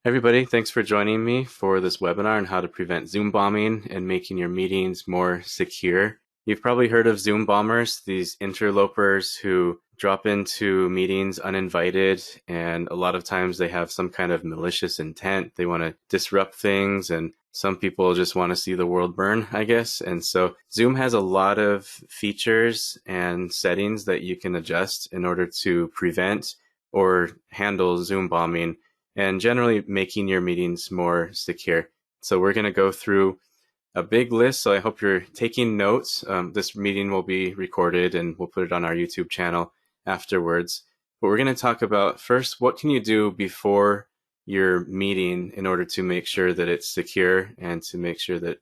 Everybody, thanks for joining me for this webinar on how to prevent Zoom bombing and making your meetings more secure. You've probably heard of Zoom bombers, these interlopers who drop into meetings uninvited, and a lot of times they have some kind of malicious intent. They want to disrupt things, and some people just want to see the world burn, I guess. And so Zoom has a lot of features and settings that you can adjust in order to prevent or handle Zoom bombing and generally making your meetings more secure. So we're going to go through a big list, so I hope you're taking notes. This meeting will be recorded and we'll put it on our YouTube channel afterwards. But we're going to talk about first, what can you do before your meeting in order to make sure that it's secure and to make sure that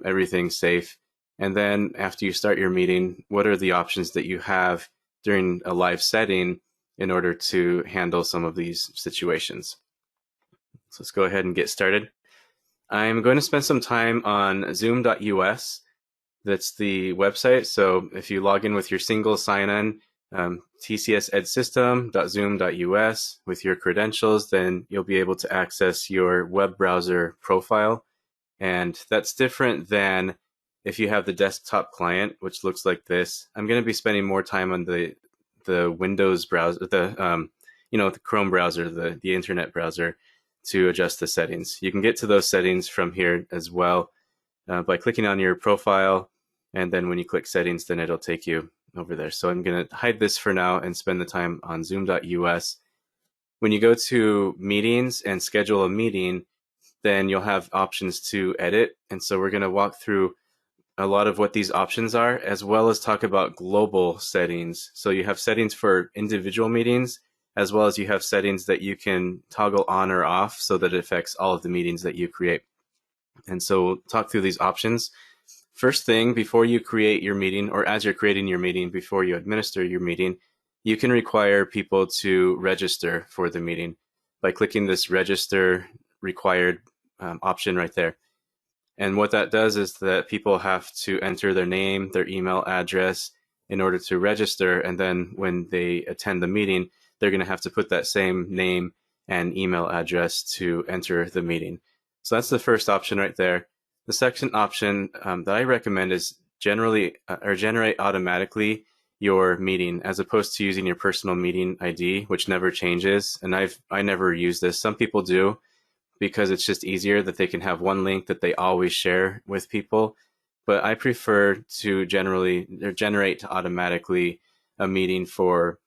everything's safe. And then after you start your meeting, what are the options that you have during a live setting in order to handle some of these situations? So let's go ahead and get started. I'm going to spend some time on zoom.us. That's the website. So if you log in with your single sign-in, tcsedSystem.zoom.us with your credentials, then you'll be able to access your web browser profile. And that's different than if you have the desktop client, which looks like this. I'm going to be spending more time on the Windows browser, the Chrome browser, the internet browser, to adjust the settings. You can get to those settings from here as well by clicking on your profile, and then when you click settings, then it'll take you over there. So I'm going to hide this for now and spend the time on zoom.us. When you go to meetings and schedule a meeting, then you'll have options to edit. And so we're going to walk through a lot of what these options are, as well as talk about global settings. So you have settings for individual meetings, as well as you have settings that you can toggle on or off so that it affects all of the meetings that you create. And so we'll talk through these options. First thing, before you create your meeting, or as you're creating your meeting, before you administer your meeting, you can require people to register for the meeting by clicking this register required option right there. And what that does is that people have to enter their name, their email address in order to register. And then when they attend the meeting, they're going to have to put that same name and email address to enter the meeting. So that's the first option right there. The second option that I recommend is generate automatically your meeting, as opposed to using your personal meeting ID, which never changes. And I never use this. Some people do, because it's just easier that they can have one link that they always share with people. But I prefer to generate automatically a meeting for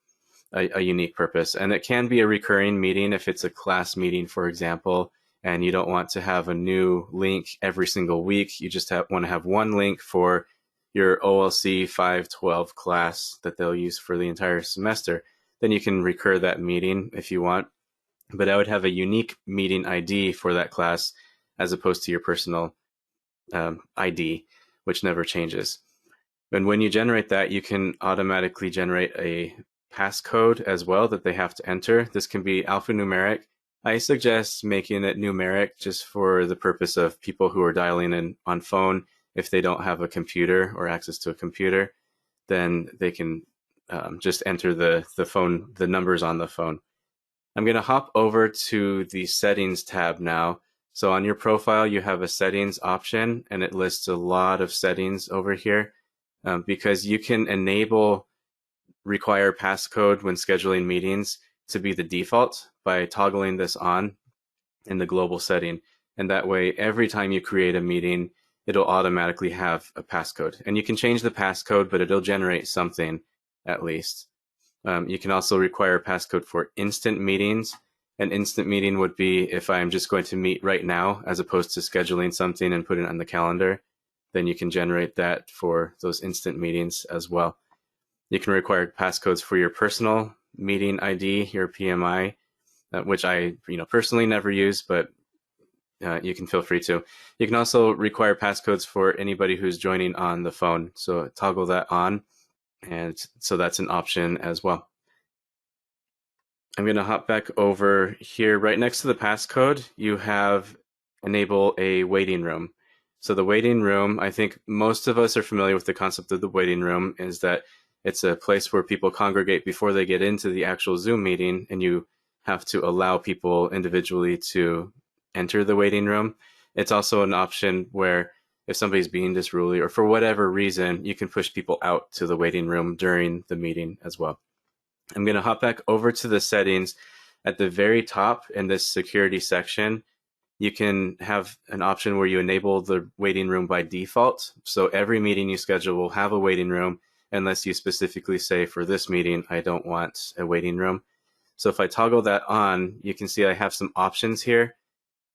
a unique purpose. And it can be a recurring meeting if it's a class meeting, for example, and you don't want to have a new link every single week. You just want to have one link for your OLC 512 class that they'll use for the entire semester. Then you can recur that meeting if you want. But I would have a unique meeting ID for that class as opposed to your personal ID, which never changes. And when you generate that, you can automatically generate a passcode as well that they have to enter. This can be alphanumeric. I suggest making it numeric just for the purpose of people who are dialing in on phone. If they don't have a computer or access to a computer, then they can just enter the numbers on the phone. I'm going to hop over to the settings tab now. So on your profile, you have a settings option, and it lists a lot of settings over here because you can enable require passcode when scheduling meetings to be the default by toggling this on in the global setting. And that way, every time you create a meeting, it'll automatically have a passcode. And you can change the passcode, but it'll generate something at least. You can also require a passcode for instant meetings. An instant meeting would be if I'm just going to meet right now, as opposed to scheduling something and putting it on the calendar. Then you can generate that for those instant meetings as well. You can require passcodes for your personal meeting ID, your PMI, which I personally never use, but you can feel free to. You can also require passcodes for anybody who's joining on the phone. So toggle that on. And so that's an option as well. I'm going to hop back over here. Right next to the passcode, you have enable a waiting room. So the waiting room, I think most of us are familiar with the concept of the waiting room, is that it's a place where people congregate before they get into the actual Zoom meeting, and you have to allow people individually to enter the waiting room. It's also an option where if somebody's being disruly or for whatever reason, you can push people out to the waiting room during the meeting as well. I'm going to hop back over to the settings. At the very top in this security section, you can have an option where you enable the waiting room by default. So every meeting you schedule will have a waiting room unless you specifically say, for this meeting, I don't want a waiting room. So if I toggle that on, you can see I have some options here.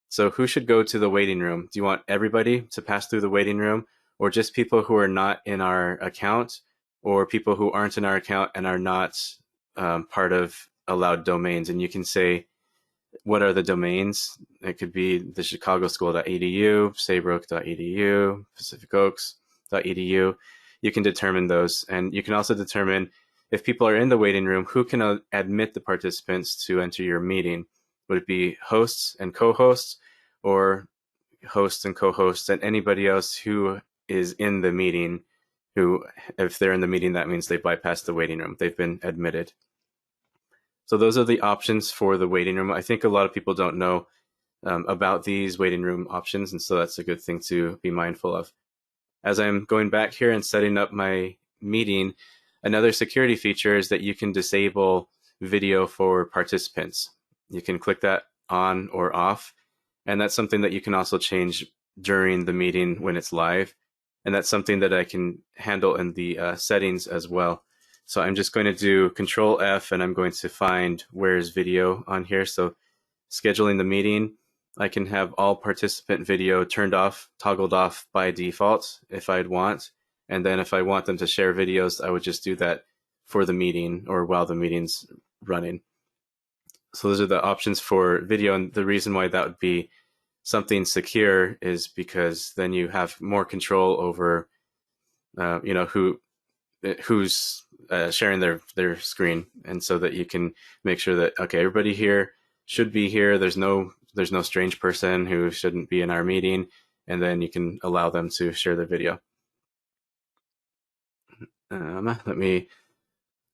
So who should go to the waiting room? Do you want everybody to pass through the waiting room, or just people who are not in our account, or people who aren't in our account and are not part of allowed domains? And you can say, what are the domains? It could be the chicagoschool.edu, saybrook.edu, pacificoaks.edu. You can determine those. And you can also determine if people are in the waiting room, who can admit the participants to enter your meeting. Would it be hosts and co-hosts, or hosts and co-hosts and anybody else who is in the meeting, who, if they're in the meeting, that means they've bypassed the waiting room. They've been admitted. So those are the options for the waiting room. I think a lot of people don't know about these waiting room options, and so that's a good thing to be mindful of. As I'm going back here and setting up my meeting, another security feature is that you can disable video for participants. You can click that on or off, and that's something that you can also change during the meeting when it's live, and that's something that I can handle in the settings as well. So I'm just going to do Control F, and I'm going to find where's video on here. So scheduling the meeting, I can have all participant video turned off, toggled off by default if I'd want. And then if I want them to share videos, I would just do that for the meeting or while the meeting's running. So those are the options for video. And the reason why that would be something secure is because then you have more control over, who's sharing their screen, and so that you can make sure that, okay, everybody here should be here. There's no strange person who shouldn't be in our meeting, and then you can allow them to share their video. Let me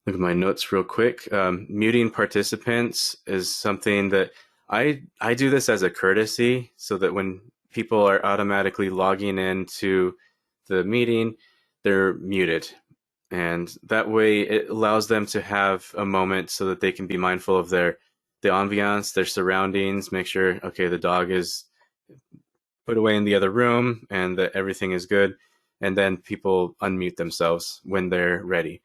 look at my notes real quick. Muting participants is something that I do this as a courtesy, so that when people are automatically logging into the meeting, they're muted. And that way it allows them to have a moment so that they can be mindful of the ambiance, their surroundings, make sure, okay, the dog is put away in the other room and that everything is good. And then people unmute themselves when they're ready.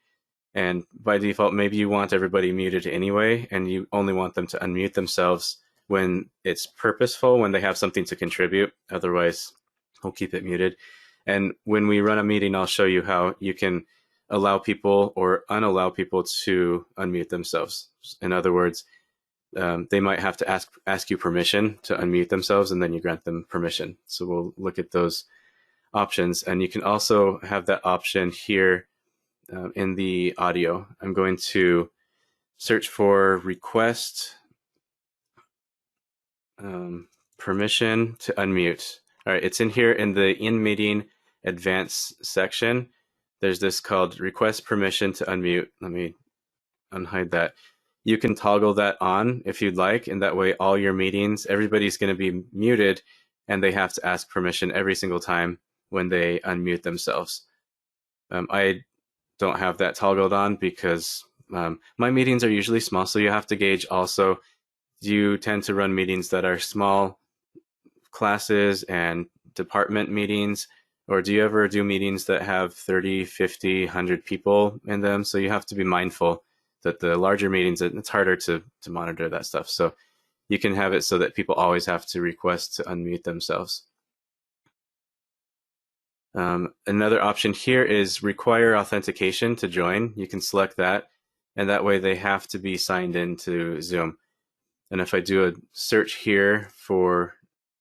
And by default, maybe you want everybody muted anyway, and you only want them to unmute themselves when it's purposeful, when they have something to contribute. Otherwise, we'll keep it muted. And when we run a meeting, I'll show you how you can allow people or unallow people to unmute themselves. In other words, they might have to ask you permission to unmute themselves, and then you grant them permission. So we'll look at those options. And you can also have that option here in the audio. I'm going to search for request permission to unmute. All right, it's in here in the in-meeting advanced section. There's this called request permission to unmute. Let me unhide that. You can toggle that on if you'd like, and that way all your meetings, everybody's going to be muted, and they have to ask permission every single time when they unmute themselves. I don't have that toggled on because my meetings are usually small, so you have to gauge also, do you tend to run meetings that are small classes and department meetings, or do you ever do meetings that have 30, 50, 100 people in them? So you have to be mindful that the larger meetings, it's harder to monitor that stuff. So you can have it so that people always have to request to unmute themselves. Another option here is require authentication to join. You can select that, and that way they have to be signed into Zoom. And if I do a search here for,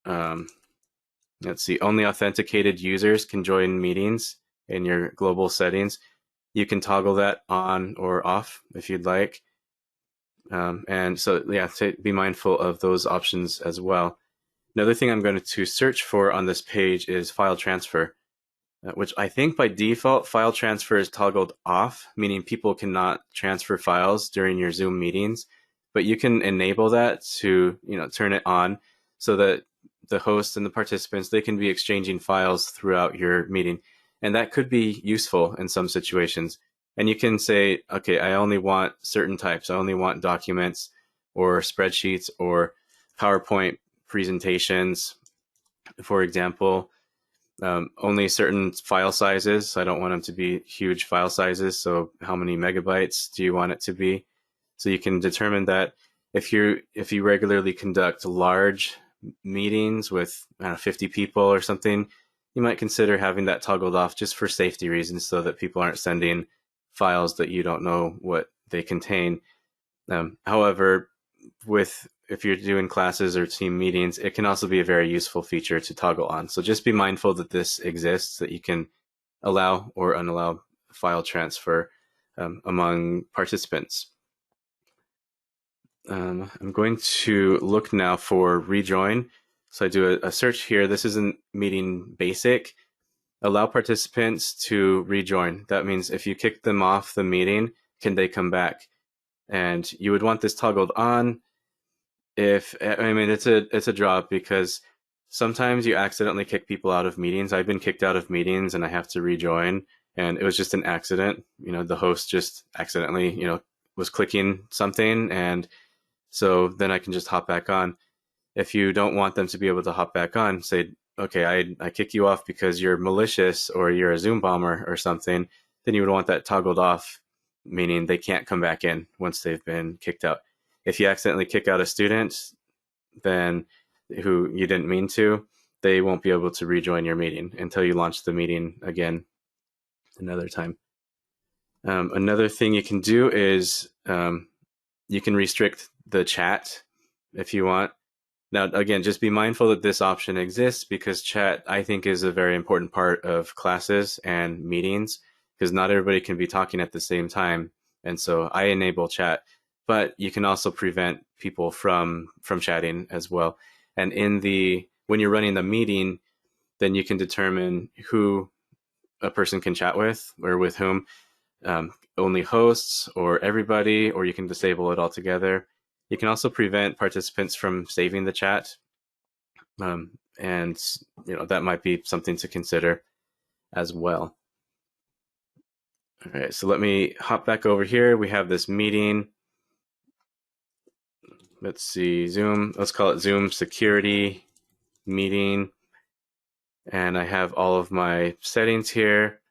let's see, only authenticated users can join meetings in your global settings, you can toggle that on or off if you'd like. And so, yeah, to be mindful of those options as well. Another thing I'm going to search for on this page is file transfer, which I think by default, file transfer is toggled off, meaning people cannot transfer files during your Zoom meetings. but you can enable that to, turn it on so that the host and the participants, they can be exchanging files throughout your meeting. And that could be useful in some situations. And you can say, okay, I only want certain types. I only want documents or spreadsheets or PowerPoint presentations, for example. Only certain file sizes. I don't want them to be huge file sizes. So how many megabytes do you want it to be? So you can determine that if you regularly conduct large meetings with 50 people or something, you might consider having that toggled off just for safety reasons, so that people aren't sending files that you don't know what they contain. However, if you're doing classes or team meetings, it can also be a very useful feature to toggle on. So just be mindful that this exists, that you can allow or unallow file transfer among participants. I'm going to look now for Rejoin. So I do a search here. This is in Meeting Basic. Allow participants to rejoin. That means if you kick them off the meeting, can they come back? And you would want this toggled on. It's a drop, because sometimes you accidentally kick people out of meetings. I've been kicked out of meetings and I have to rejoin, and it was just an accident. The host just accidentally, was clicking something, and so then I can just hop back on. If you don't want them to be able to hop back on, say, okay, I kick you off because you're malicious or you're a Zoom bomber or something, then you would want that toggled off, meaning they can't come back in once they've been kicked out. If you accidentally kick out a student, then who you didn't mean to, they won't be able to rejoin your meeting until you launch the meeting again another time. Another thing you can do is you can restrict the chat if you want. Now, again, just be mindful that this option exists, because chat, I think, is a very important part of classes and meetings, because not everybody can be talking at the same time. And so I enable chat, but you can also prevent people from chatting as well. And when you're running the meeting, then you can determine who a person can chat with or with whom. Only hosts or everybody, or you can disable it altogether. You can also prevent participants from saving the chat. And that might be something to consider as well. All right, so let me hop back over here. We have this meeting. Let's see, Zoom. Let's call it Zoom Security Meeting. And I have all of my settings here.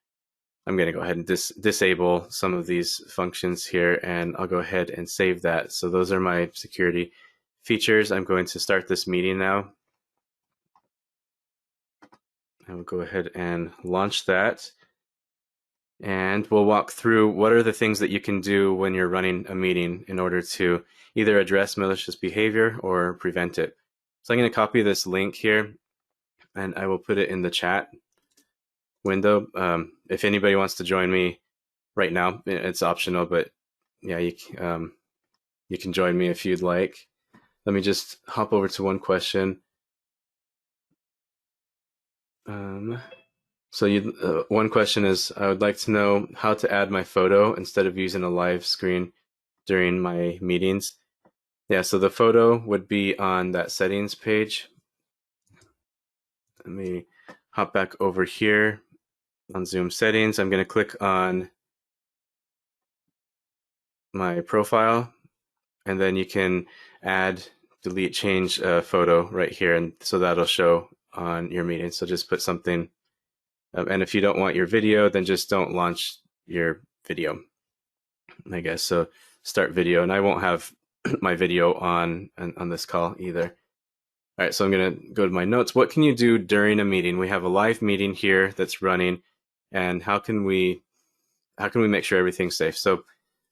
I'm going to go ahead and disable some of these functions here, and I'll go ahead and save that. So those are my security features. I'm going to start this meeting now. I will go ahead and launch that. And we'll walk through what are the things that you can do when you're running a meeting in order to either address malicious behavior or prevent it. So I'm going to copy this link here, and I will put it in the chat window. If anybody wants to join me right now, it's optional, but yeah, you can join me if you'd like. Let me just hop over to one question. So one question is, I would like to know how to add my photo instead of using a live screen during my meetings. Yeah, so the photo would be on that settings page. Let me hop back over here on Zoom settings. I'm going to click on my profile, and then you can add, delete, change a photo right here, and so that'll show on your meeting. So just put something, and if you don't want your video, then just don't launch your video, I guess. So start video, and I won't have my video on this call either. All right, so I'm going to go to my notes. What can you do during a meeting? We have a live meeting here that's running, and how can we make sure everything's safe? So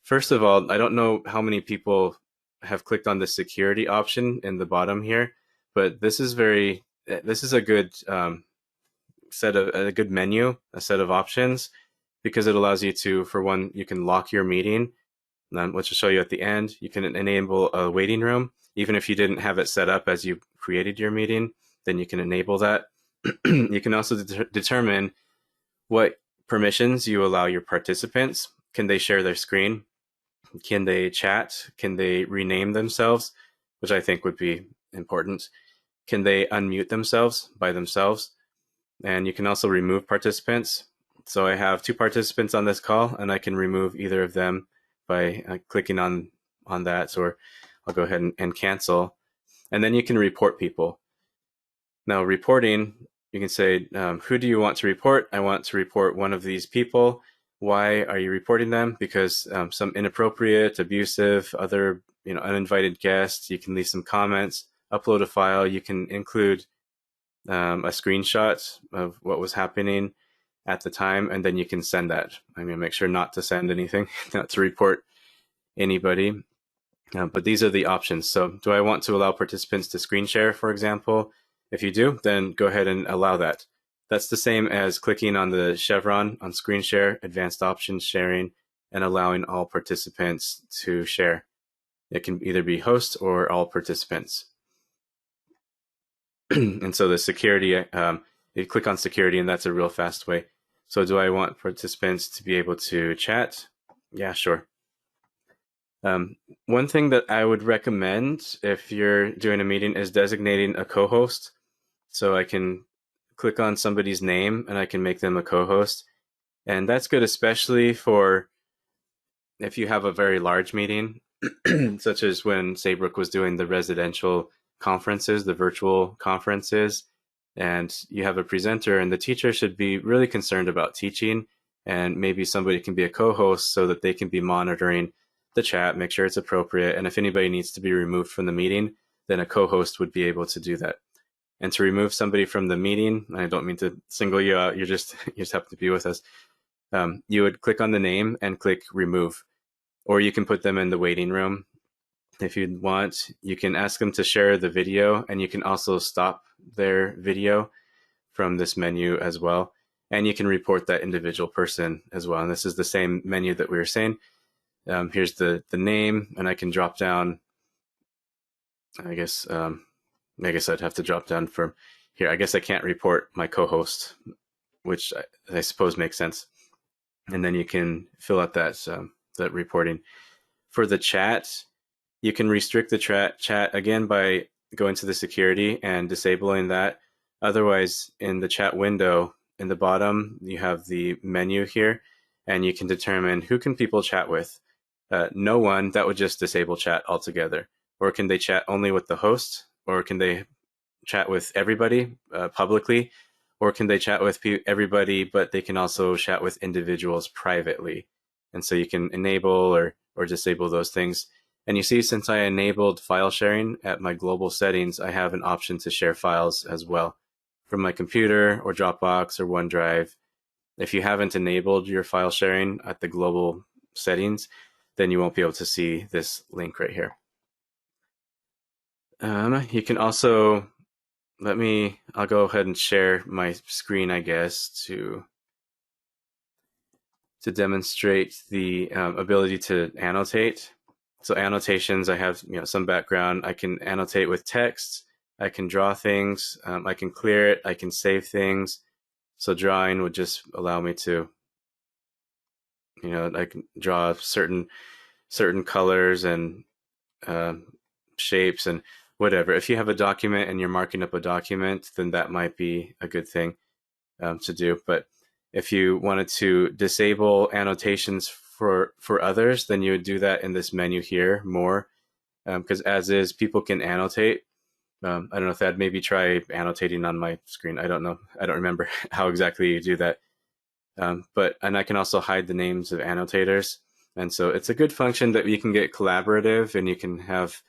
first of all, I don't know how many people have clicked on the security option in the bottom here, but this is a good a good menu, a set of options, because it allows you to, for one, you can lock your meeting, which will show you at the end. You can enable a waiting room, even if you didn't have it set up as you created your meeting, then you can enable that. You can also determine what permissions you allow your participants. Can they share their screen? Can they chat? Can they rename themselves, which I think would be important? Can they unmute themselves by themselves? And you can also remove participants. So I have 2 participants on this call, and I can remove either of them by clicking on that, or I'll go ahead and cancel. And then you can report people. Now, reporting, you can say, who do you want to report? I want to report one of these people. Why are you reporting them? Because some inappropriate, abusive, other uninvited guests. You can leave some comments, upload a file. You can include a screenshot of what was happening at the time, and then you can send that. I'm going to make sure not to send anything, not to report anybody. But these are the options. So do I want to allow participants to screen share, for example? If you do, then go ahead and allow that. That's the same as clicking on the chevron on screen share, advanced options sharing, and allowing all participants to share. It can either be hosts or all participants. And so the security, you click on security, and that's a real fast way. So do I want participants to be able to chat? Yeah, sure. One thing that I would recommend if you're doing a meeting is designating a co-host. So I can click on somebody's name and I can make them a co-host. And that's good, especially for if you have a very large meeting, such as when Saybrook was doing the residential conferences, the virtual conferences, and you have a presenter, and the teacher should be really concerned about teaching, and maybe somebody can be a co-host so that they can be monitoring the chat, make sure it's appropriate, and if anybody needs to be removed from the meeting, then a co-host would be able to do that. And to remove somebody from the meeting, I don't mean to single you out, you just have to be with us. You would click on the name and click remove, or you can put them in the waiting room. If you want, you can ask them to share the video, and you can also stop their video from this menu as well. And you can report that individual person as well. And this is the same menu that we were saying. Here's the name, and I can drop down. I guess I'd have to drop down from here. I guess I can't report my co-host, which I suppose makes sense. And then you can fill out that reporting. For the chat, you can restrict the chat again by going to the security and disabling that. Otherwise, in the chat window, in the bottom, you have the menu here, and you can determine who can people chat with. No one, that would just disable chat altogether. Or can they chat only with the host? Or can they chat with everybody publicly? Or can they chat with everybody, but they can also chat with individuals privately? And so you can enable or disable those things. And you see, since I enabled file sharing at my global settings, I have an option to share files as well from my computer or Dropbox or OneDrive. If you haven't enabled your file sharing at the global settings, then you won't be able to see this link right here. You can also, I'll go ahead and share my screen, I guess, to demonstrate the ability to annotate. So annotations, I have some background. I can annotate with text. I can draw things. I can clear it. I can save things. So drawing would just allow me to, I can draw certain colors and shapes and whatever. If you have a document and you're marking up a document, then that might be a good thing to do. But if you wanted to disable annotations for others, then you would do that in this menu here more, because as is, people can annotate. I don't know if I'd maybe try annotating on my screen. I don't know. I don't remember how exactly you do that. And I can also hide the names of annotators. And so it's a good function that you can get collaborative, and you can have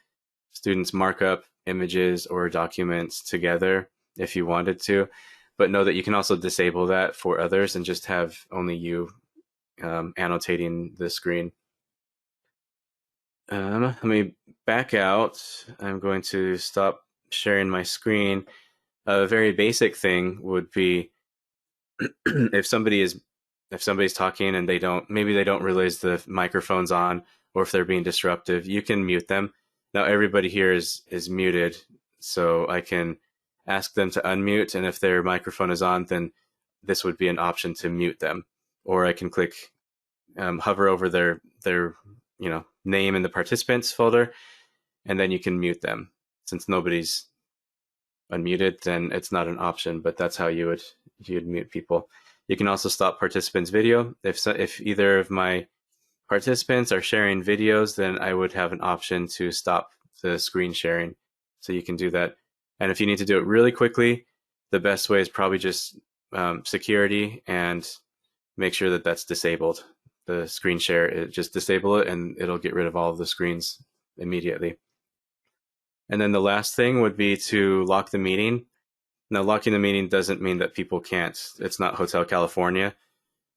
students mark up images or documents together if you wanted to. But know that you can also disable that for others and just have only you annotating the screen. Let me back out. I'm going to stop sharing my screen. A very basic thing would be if somebody's talking and maybe they don't realize the microphone's on, or if they're being disruptive, you can mute them. Now everybody here is muted, so I can ask them to unmute, and if their microphone is on, then this would be an option to mute them. Or I can click hover over their name in the participants folder, and then you can mute them. Since nobody's unmuted, then it's not an option, but that's how you'd mute people. You can also stop participants' video. If either of my participants are sharing videos, then I would have an option to stop the screen sharing. So you can do that. And if you need to do it really quickly, the best way is probably just security and make sure that that's disabled. The screen share, just disable it and it'll get rid of all of the screens immediately. And then the last thing would be to lock the meeting. Now, locking the meeting doesn't mean that people can't. It's not Hotel California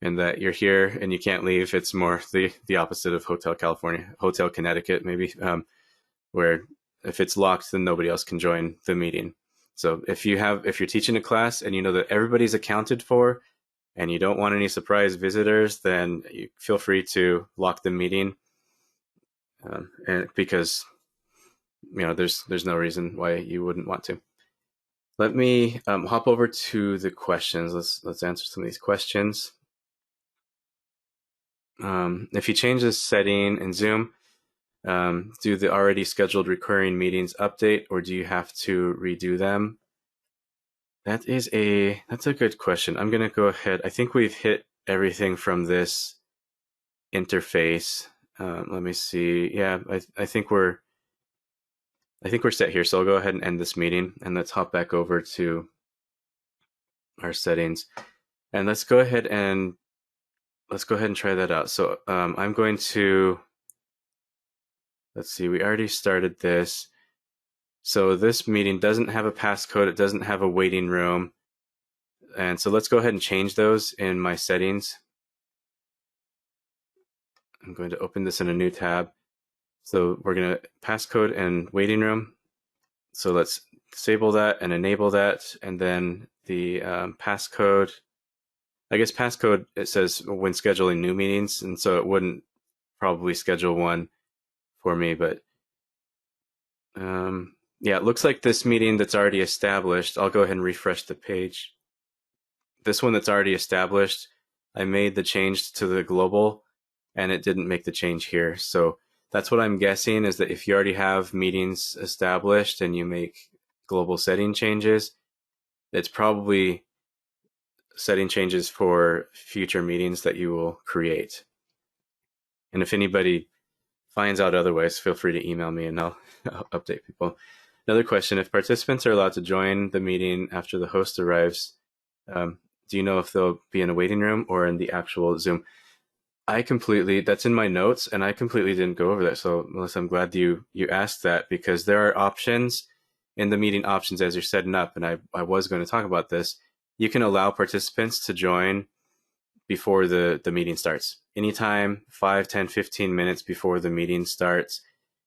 and that you're here and you can't leave. It's more the opposite of Hotel California, Hotel Connecticut, maybe, where if it's locked, then nobody else can join the meeting. So if you're teaching a class and you know that everybody's accounted for and you don't want any surprise visitors, then you feel free to lock the meeting, and because there's no reason why you wouldn't want to. Let me hop over to the questions. Let's answer some of these questions. If you change this setting in Zoom, do the already scheduled recurring meetings update, or do you have to redo them? That's a good question. I'm going to go ahead. I think we've hit everything from this interface. Let me see. Yeah, I think we're set here. So I'll go ahead and end this meeting, and let's hop back over to our settings, and let's go ahead and try that out. So I'm going to, let's see, we already started this. So this meeting doesn't have a passcode. It doesn't have a waiting room. And so let's go ahead and change those in my settings. I'm going to open this in a new tab. So we're going to passcode and waiting room. So let's disable that and enable that. And then the passcode, I guess passcode, it says when scheduling new meetings. And so it wouldn't probably schedule one for me, but yeah, it looks like this meeting that's already established. I'll go ahead and refresh the page. This one that's already established, I made the change to the global and it didn't make the change here. So that's what I'm guessing, is that if you already have meetings established and you make global setting changes, it's probably setting changes for future meetings that you will create. And if anybody finds out otherwise, feel free to email me and I'll update people. Another question: if participants are allowed to join the meeting after the host arrives, do you know if they'll be in a waiting room or in the actual Zoom? That's in my notes, and I completely didn't go over that. So Melissa, I'm glad you asked that, because there are options in the meeting options as you're setting up, and I was going to talk about this. You can allow participants to join before the meeting starts. Anytime, 5, 10, 15 minutes before the meeting starts.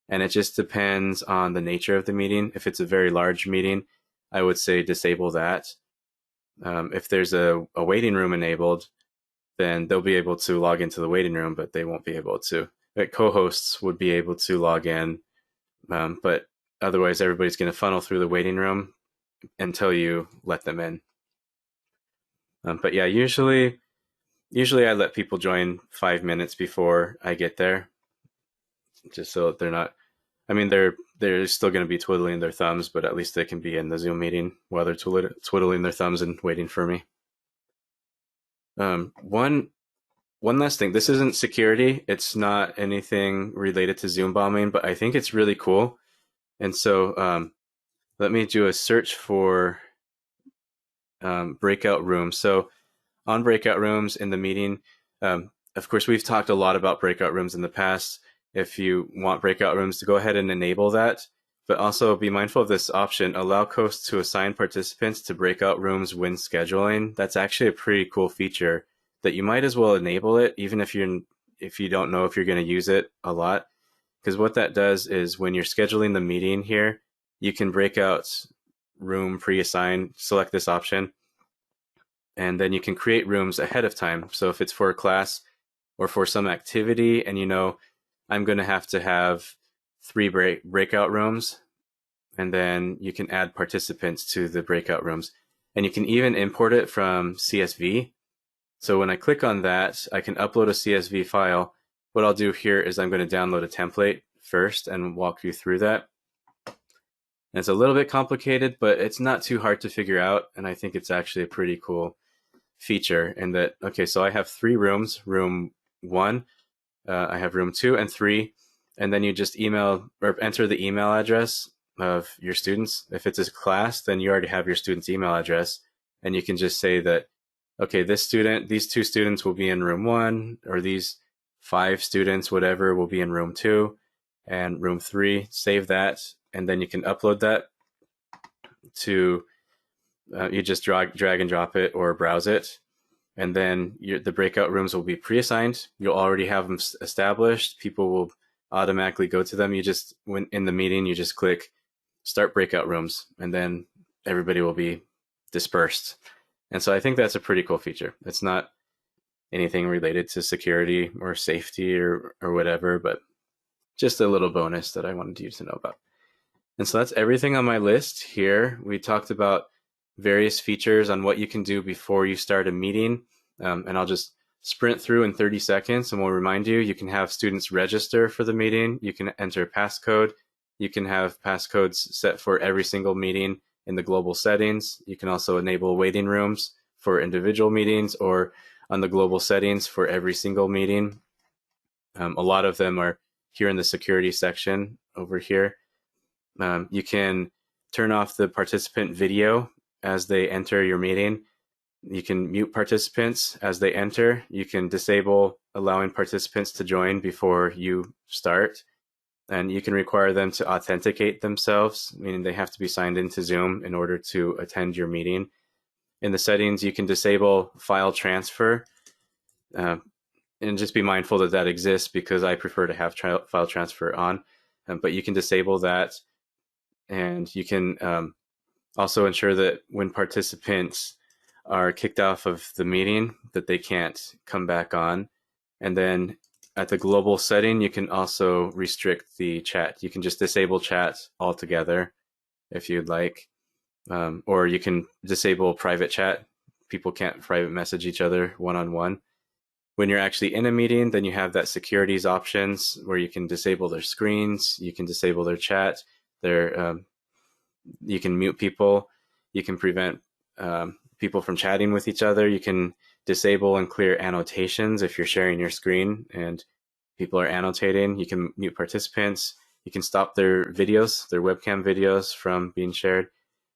And it just depends on the nature of the meeting. If it's a very large meeting, I would say disable that. If there's a waiting room enabled, then they'll be able to log into the waiting room, but they won't be able to. Co-hosts would be able to log in, but otherwise everybody's going to funnel through the waiting room until you let them in. But yeah, usually I let people join 5 minutes before I get there, just so they're not, I mean, they're still going to be twiddling their thumbs, but at least they can be in the Zoom meeting while they're twiddling their thumbs and waiting for me. One last thing. This isn't security. It's not anything related to Zoombombing, but I think it's really cool. And so let me do a search for Breakout Rooms. So on Breakout Rooms in the meeting, of course, we've talked a lot about Breakout Rooms in the past. If you want Breakout Rooms, to go ahead and enable that. But also be mindful of this option: allow hosts to assign participants to Breakout Rooms when scheduling. That's actually a pretty cool feature that you might as well enable it, even if you don't know if you're going to use it a lot. Because what that does is, when you're scheduling the meeting here, you can Breakout Room pre-assign, select this option, and then you can create rooms ahead of time. So if it's for a class or for some activity, and I'm going to have 3 breakout rooms, and then you can add participants to the breakout rooms. And you can even import it from CSV. So when I click on that, I can upload a CSV file, what I'll do here is I'm going to download a template first and walk you through that. And it's a little bit complicated, but it's not too hard to figure out. And I think it's actually a pretty cool feature in that, okay, so I have 3 rooms, room 1, I have room 2 and 3, and then you just email or enter the email address of your students. If it's a class, then you already have your student's email address, and you can just say that, okay, these 2 students will be in room 1, or these 5 students, whatever, will be in room 2 and room 3. Save that, and then you can upload that to, you just drag and drop it or browse it. And then the breakout rooms will be pre-assigned. You'll already have them established. People will automatically go to them. You just, when in the meeting, you just click start breakout rooms, and then everybody will be dispersed. And so I think that's a pretty cool feature. It's not anything related to security or safety or whatever, but just a little bonus that I wanted you to know about. And so that's everything on my list here. We talked about various features on what you can do before you start a meeting. And I'll just sprint through in 30 seconds and we'll remind you, you can have students register for the meeting. You can enter passcode. You can have passcodes set for every single meeting in the global settings. You can also enable waiting rooms for individual meetings or on the global settings for every single meeting. A lot of them are here in the security section over here. You can turn off the participant video as they enter your meeting. You can mute participants as they enter. You can disable allowing participants to join before you start. And you can require them to authenticate themselves, meaning they have to be signed into Zoom in order to attend your meeting. In the settings, you can disable file transfer. And just be mindful that that exists because I prefer to have file transfer on. But you can disable that. And you can also ensure that when participants are kicked off of the meeting, that they can't come back on. And then at the global setting, you can also restrict the chat. You can just disable chat altogether if you'd like. Or you can disable private chat. People can't private message each other one-on-one. When you're actually in a meeting, then you have that securities options where you can disable their screens, you can disable their chat, you can mute people, you can prevent people from chatting with each other, you can disable and clear annotations if you're sharing your screen and people are annotating, you can mute participants, you can stop their videos, their webcam videos from being shared,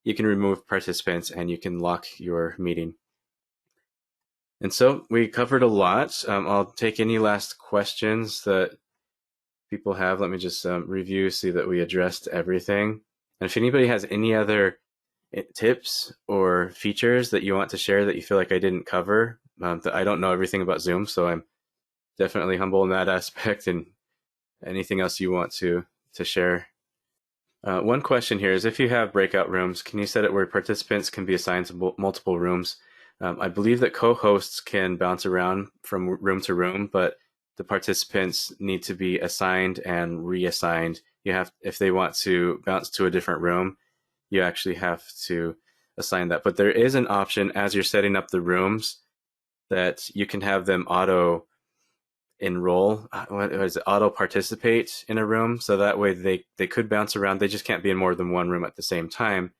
you can remove participants, and you can lock your meeting. And so we covered a lot. I'll take any last questions that people have. Let me just review, see that we addressed everything. And if anybody has any other tips or features that you want to share that you feel like I didn't cover, that I don't know everything about Zoom, so I'm definitely humble in that aspect, and anything else you want to share. One question here is, if you have breakout rooms, can you set it where participants can be assigned to multiple rooms? I believe that co-hosts can bounce around from room to room, but the participants need to be assigned and reassigned. You have, if they want to bounce to a different room, you actually have to assign that. But there is an option as you're setting up the rooms that you can have them auto enroll, auto participate in a room. So that way they could bounce around. They just can't be in more than one room at the same time,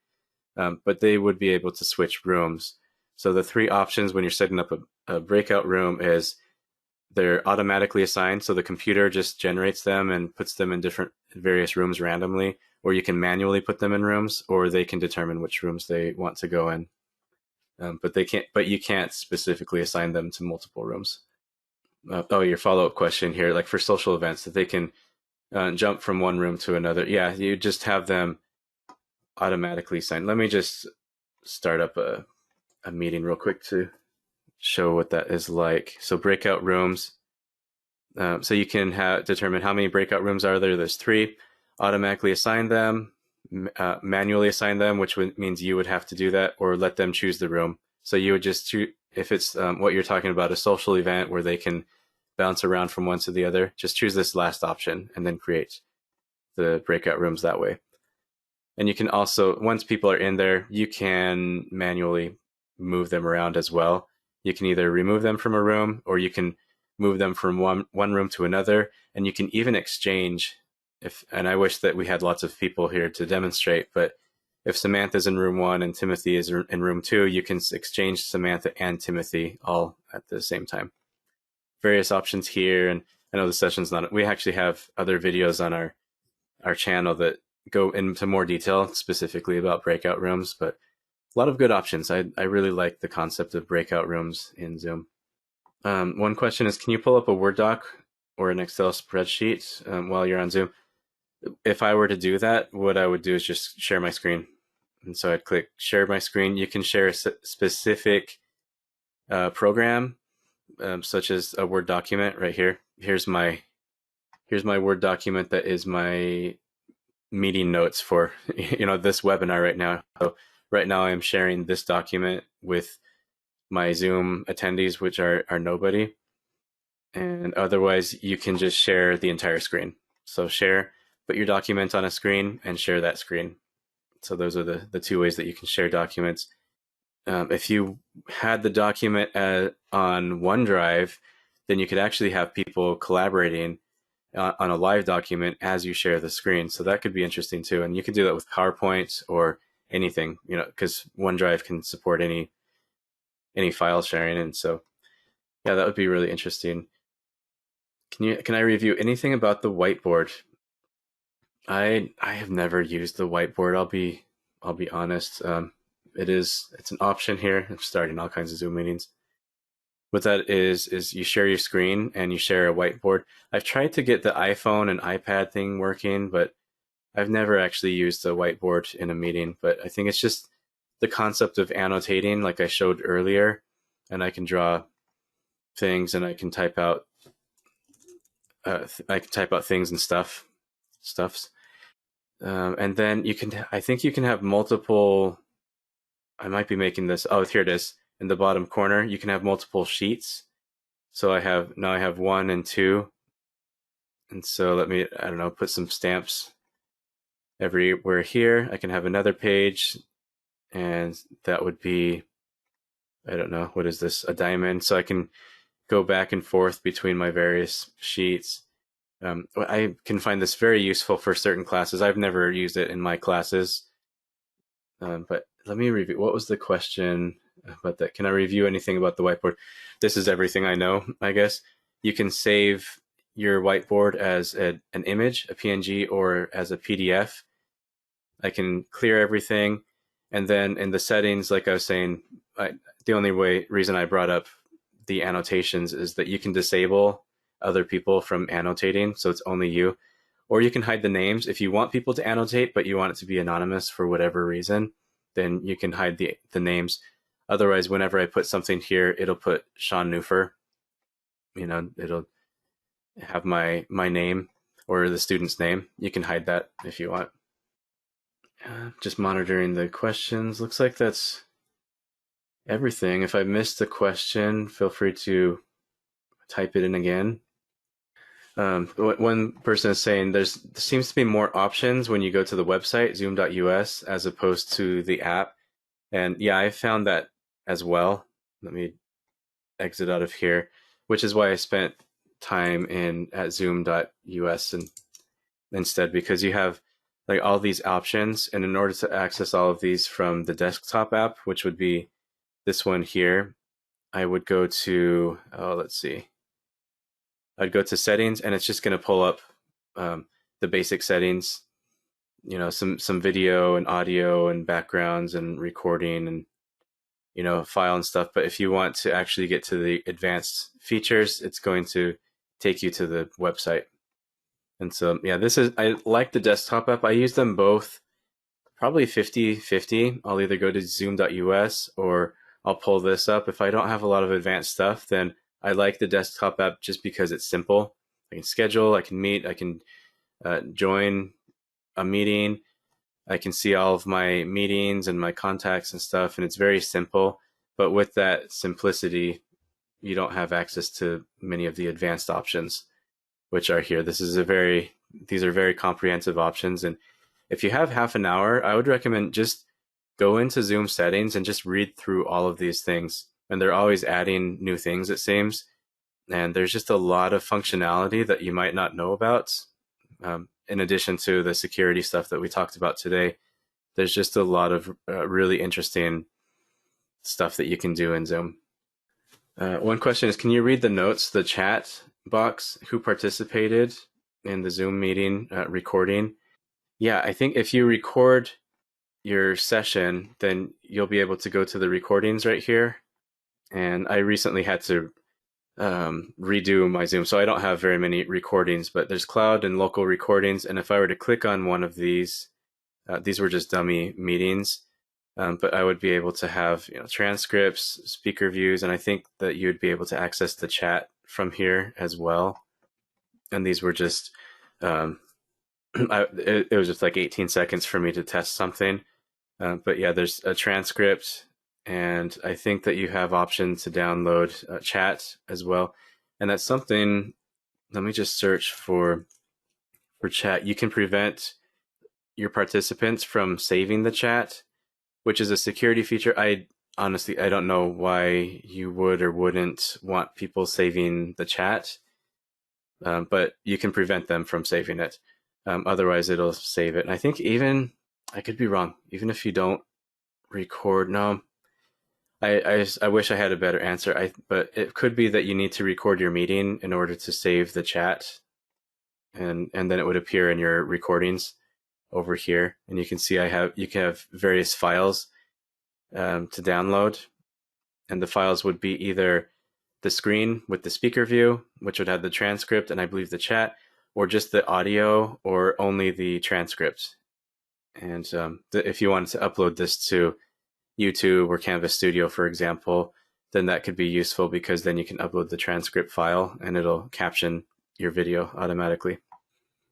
but they would be able to switch rooms. So the 3 options when you're setting up a breakout room is they're automatically assigned. So the computer just generates them and puts them in various rooms randomly, or you can manually put them in rooms, or they can determine which rooms they want to go in. But you can't specifically assign them to multiple rooms. Your follow-up question here, like for social events, that they can jump from one room to another. Yeah, you just have them automatically assigned. Let me just start up a meeting real quick to show what that is like. So breakout rooms. So you can determine how many breakout rooms are there. There's 3. Automatically assign them, manually assign them, which means you would have to do that, or let them choose the room. So you would just choose, if it's what you're talking about, a social event where they can bounce around from one to the other, just choose this last option and then create the breakout rooms that way. And you can also, once people are in there, you can manually move them around as well. You can either remove them from a room, or you can move them from one room to another, and you can even exchange. And I wish that we had lots of people here to demonstrate, but if Samantha's in room 1 and Timothy is in room 2, you can exchange Samantha and Timothy all at the same time. Various options here, and I know the session's not. We actually have other videos on our channel that go into more detail specifically about breakout rooms, but a lot of good options. I really like the concept of breakout rooms in Zoom. One question is, can you pull up a Word doc or an Excel spreadsheet while you're on Zoom? If I were to do that, what I would do is just share my screen. And so I'd click share my screen. You can share a specific program, such as a Word document right here. Here's my Word document that is my meeting notes for this webinar right now. So right now I'm sharing this document with my Zoom attendees, which are nobody. And otherwise, you can just share the entire screen. So put your document on a screen and share that screen. So those are the two ways that you can share documents. If you had the document on OneDrive, then you could actually have people collaborating on a live document as you share the screen. So that could be interesting too. And you could do that with PowerPoint or anything, because OneDrive can support any file sharing. And so, yeah, that would be really interesting. Can I review anything about the whiteboard? I have never used the whiteboard. I'll be honest. It's an option here. I'm starting all kinds of Zoom meetings. What that is you share your screen and you share a whiteboard. I've tried to get the iPhone and iPad thing working, but I've never actually used a whiteboard in a meeting. But I think it's just the concept of annotating, like I showed earlier, and I can draw things and I can type out things and stuffs. And then I think you can have multiple. I might be making this. Oh, here it is. In the bottom corner, you can have multiple sheets. So I have 1 and 2. And so let me, I don't know, put some stamps everywhere here. I can have another page, and that would be, I don't know, what is this? A diamond. So I can go back and forth between my various sheets. I can find this very useful for certain classes. I've never used it in my classes. But let me review. What was the question about that? Can I review anything about the whiteboard? This is everything I know, I guess. You can save your whiteboard as an image, a PNG, or as a PDF. I can clear everything. And then in the settings, like I was saying, the only reason I brought up the annotations is that you can disable other people from annotating, so it's only you. Or you can hide the names. If you want people to annotate, but you want it to be anonymous for whatever reason, then you can hide the names. Otherwise, whenever I put something here, it'll put Sean Nufer. It'll have my name or the student's name. You can hide that if you want. Just monitoring the questions. Looks like that's everything. If I missed a question, feel free to type it in again. One person is saying there seems to be more options when you go to the website, zoom.us, as opposed to the app. And yeah, I found that as well. Let me exit out of here, which is why I spent time at zoom.us instead, because you have like all these options. And in order to access all of these from the desktop app, which would be this one here, I would go to, let's see. I'd go to settings, and it's just going to pull up the basic settings, some video and audio and backgrounds and recording and, file and stuff. But if you want to actually get to the advanced features, it's going to take you to the website. And so, yeah, I like the desktop app. I use them both probably 50-50. I'll either go to zoom.us or I'll pull this up. If I don't have a lot of advanced stuff, then I like the desktop app just because it's simple. I can schedule, I can meet, I can join a meeting. I can see all of my meetings and my contacts and stuff, and it's very simple. But with that simplicity, you don't have access to many of the advanced options, which are here. These are very comprehensive options. And if you have half an hour, I would recommend just go into Zoom settings and just read through all of these things. And they're always adding new things, it seems. And there's just a lot of functionality that you might not know about. In addition to the security stuff that we talked about today, there's just a lot of really interesting stuff that you can do in Zoom. One question is, can you read the notes, the chat box, who participated in the Zoom meeting recording? Yeah, I think if you record your session, then you'll be able to go to the recordings right here. And I recently had to redo my Zoom, so I don't have very many recordings, but there's cloud and local recordings. And if I were to click on one of these were just dummy meetings, but I would be able to have transcripts, speaker views, and I think that you'd be able to access the chat from here as well. And these were just, it was just like 18 seconds for me to test something. But yeah, there's a transcript, and I think that you have options to download chat as well. And that's something, let me just search for chat. You can prevent your participants from saving the chat, which is a security feature. I don't know why you would or wouldn't want people saving the chat, but you can prevent them from saving it. Otherwise, it'll save it. And I think I could be wrong, even if you don't record. No, I wish I had a better answer. But it could be that you need to record your meeting in order to save the chat, and then it would appear in your recordings over here. And you can see you can have various files to download, and the files would be either the screen with the speaker view, which would have the transcript and I believe the chat, or just the audio, or only the transcript. And if you wanted to upload this to YouTube or Canvas Studio, for example, then that could be useful, because then you can upload the transcript file and it'll caption your video automatically.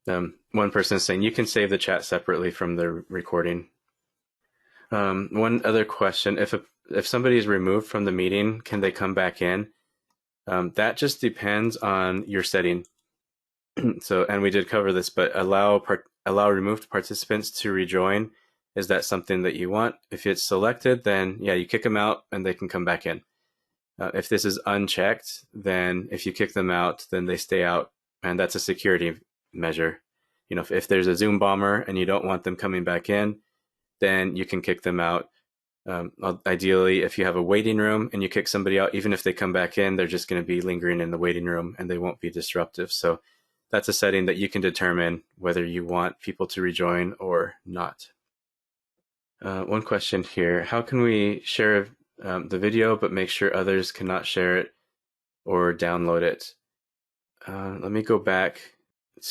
One person is saying you can save the chat separately from the recording. One other question: if somebody is removed from the meeting, can they come back in? That just depends on your setting. So, and we did cover this, but allow removed participants to rejoin. Is that something that you want? If it's selected, then yeah, you kick them out and they can come back in. If this is unchecked, then if you kick them out, then they stay out, and that's a security measure. If there's a Zoom bomber and you don't want them coming back in, then you can kick them out. Ideally, if you have a waiting room and you kick somebody out, even if they come back in, they're just going to be lingering in the waiting room and they won't be disruptive. So that's a setting that you can determine whether you want people to rejoin or not. One question here: how can we share the video but make sure others cannot share it or download it? Let me go back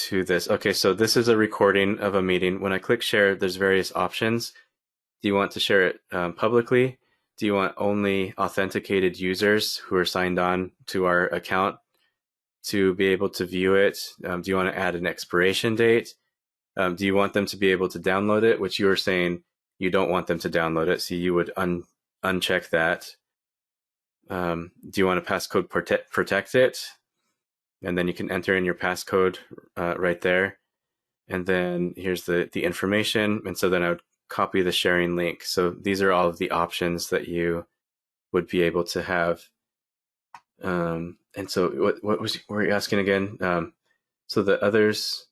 to this. Okay, so this is a recording of a meeting. When I click share, there's various options. Do you want to share it publicly? Do you want only authenticated users who are signed on to our account to be able to view it? Do you want to add an expiration date? Do you want them to be able to download it, which you were saying you don't want them to download it, so you would uncheck that. Do you want to passcode protect it? And then you can enter in your passcode right there. And then here's the information. And so then I would copy the sharing link. So these are all of the options that you would be able to have. And so what were you asking again? So that others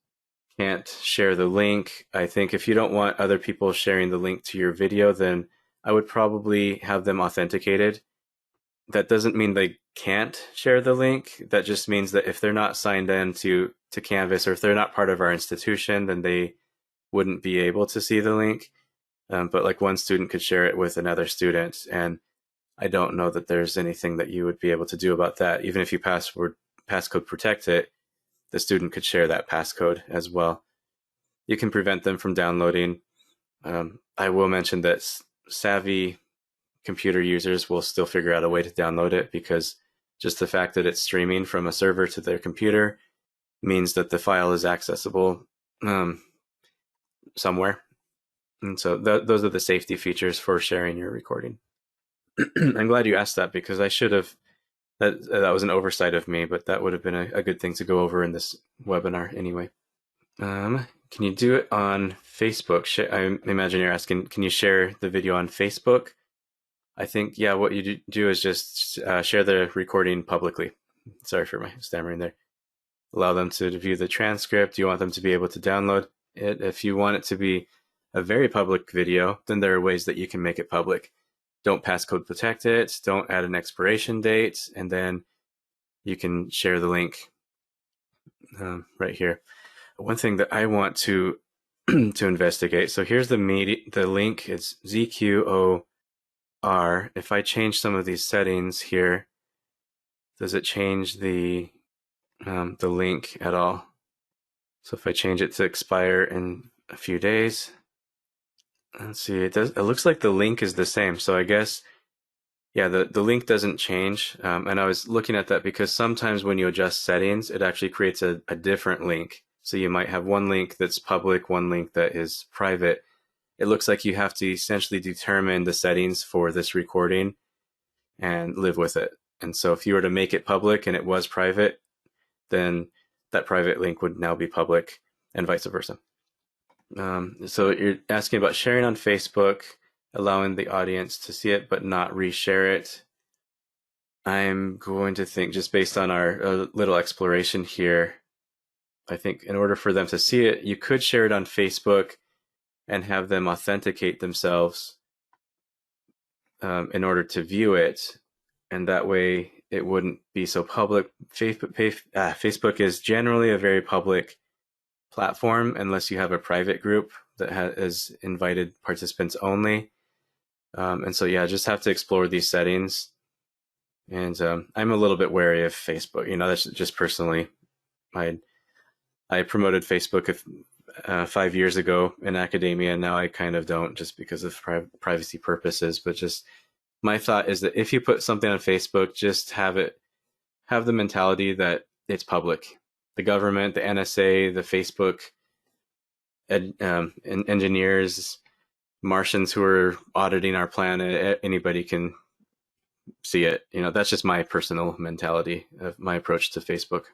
can't share the link. I think if you don't want other people sharing the link to your video, then I would probably have them authenticated. That doesn't mean they can't share the link. That just means that if they're not signed in to Canvas, or if they're not part of our institution, then they wouldn't be able to see the link. But like one student could share it with another student, and I don't know that there's anything that you would be able to do about that. Even if you passcode protect it, the student could share that passcode as well. You can prevent them from downloading. I will mention that savvy computer users will still figure out a way to download it, because just the fact that it's streaming from a server to their computer means that the file is accessible somewhere. And so those are the safety features for sharing your recording. I'm glad you asked that, because I should have, that was an oversight of me, but that would have been a good thing to go over in this webinar anyway. Can you do it on Facebook? I imagine you're asking, can you share the video on Facebook? I think, yeah, what you do is just share the recording publicly. Sorry for my stammering there. Allow them to view the transcript. You want them to be able to download it. If you want it to be a very public video, then there are ways that you can make it public. Don't passcode protect it. Don't add an expiration date. And then you can share the link right here. One thing that I want to to investigate. So here's the link. It's ZQOR. If I change some of these settings here, does it change the link at all? So if I change it to expire in a few days, let's see, it looks like the link is the same. So I guess, yeah, the link doesn't change. And I was looking at that because sometimes when you adjust settings, it actually creates a different link. So you might have one link that's public, one link that is private. It looks like you have to essentially determine the settings for this recording and live with it. And so if you were to make it public and it was private, then that private link would now be public and vice versa. So you're asking about sharing on Facebook, allowing the audience to see it but not reshare it. I'm going to think, just based on our little exploration here, I think in order for them to see it, you could share it on Facebook and have them authenticate themselves in order to view it. And that way it wouldn't be so public. Facebook is generally a very public platform unless you have a private group that has invited participants only. And so, yeah, just have to explore these settings. And I'm a little bit wary of Facebook. You know, that's just personally. I promoted Facebook 5 years ago in academia, and now I kind of don't, just because of privacy purposes. But just my thought is that if you put something on Facebook, just have the mentality that it's public. The government, the NSA, the Facebook engineers, Martians who are auditing our planet, anybody can see it. You know, that's just my personal mentality of my approach to Facebook.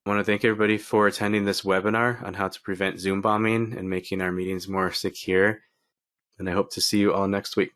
I want to thank everybody for attending this webinar on how to prevent Zoom bombing and making our meetings more secure. And I hope to see you all next week.